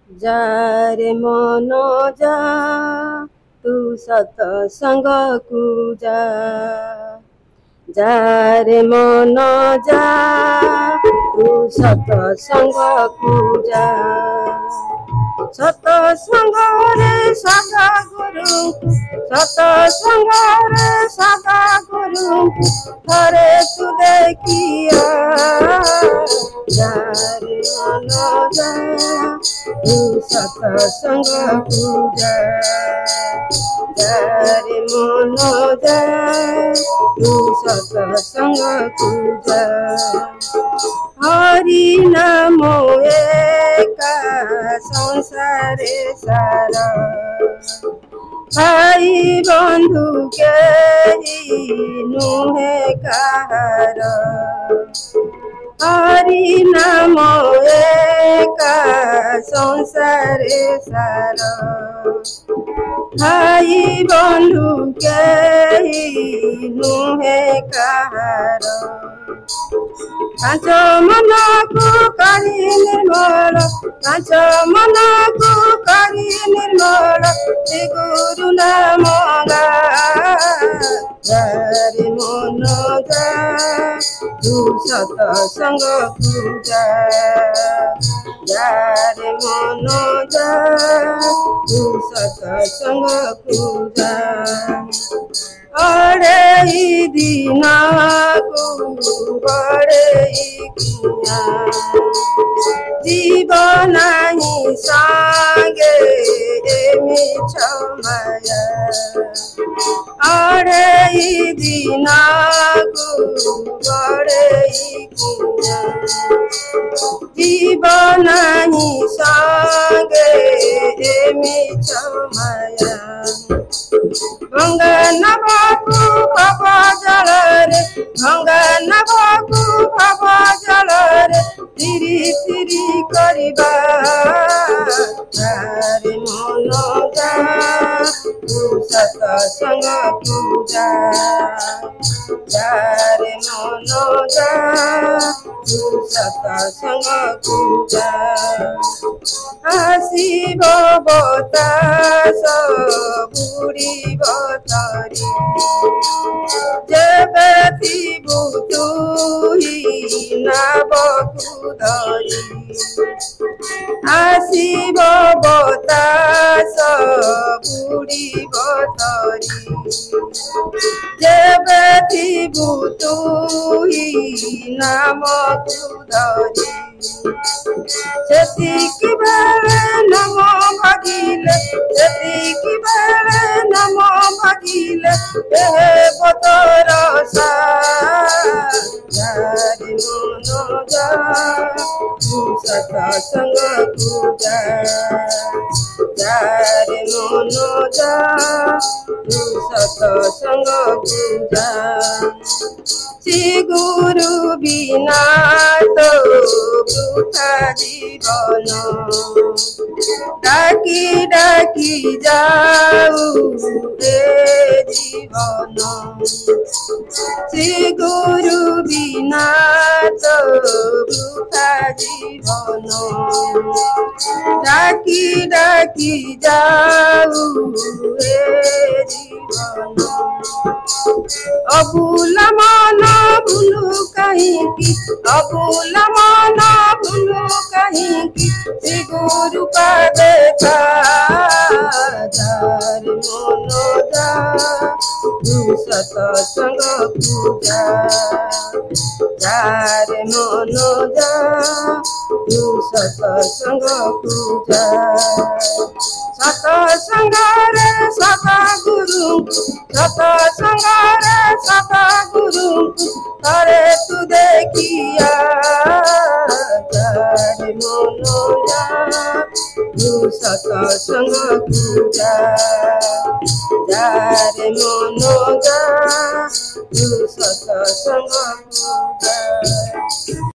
जा रे मन जा तू सत्संग को जा, जा रे मन जा तू सत्संग को जा। सत्संग रे सदा गुरु, सत्संग रे सदा गुरु थरे तू देखिया। जा रे मन जा तू सत्संग को जा, जा रे मन जा तू सत्संग को जा। हरि नाम एका संसारे सारा, भाई बंधु केही नुहे काहार। हरि नाम एका संसारे सारा, भाई बंधु केही नुहे काहार। पांच मन को करी निर्मल, पांच मन को करी निर्मल श्री गुरु नाम गा। जा रे मन जा तू सत्संग को जा, जा रे मन जा तू सत्संग को जा। अरे दिन को बड़े किया, जीवन ही संगे मिछ माया। अरे दिन को बड़े किया, जीवन ही संगे मिछ माया। भंगा नभको भव जल रे, भंगा नभको भव जल रे तिरी तिरी करिबा। जा रे मन जा तू सत्संग को जा, जा रे मन जा तू सत्संग को जा। आशिब बतास बुढ़ीब तरी, जेबे थिबु तुही नावकु धरी। आशिब बतास बुढ़ीब तरी, जेबे थिबु तुही नामकु धरी। सेतिकी बेले नम भागिले, सेतिकी बेले नम भागिले हे बतर सा। जा रे मन जा तू सत्संग को जा, जा रे मन जा तू सत्संग को जा। श्री गुरु बिना तो वृथा जीवन, डाकी डाकी जाऊ रे जीवन। श्री गुरु बिना तो वृथा जीवन, डाकी डाकी जाऊ रे जीवन। अबुला मन भूलू कहीं की, अबुला मन भूलू कहीं की श्री गुरु का देखा। जा रे मन जा तू सत्संग को जा, जा रे मन जा तू सत्संग को जा। सत्संग रे सदा गुरु, सत्संग रे सदा गुरु थरे तू देखिया। जा रे मन जा तू सत्संग को जा, जा रे मन जा तू सत्संग को जा।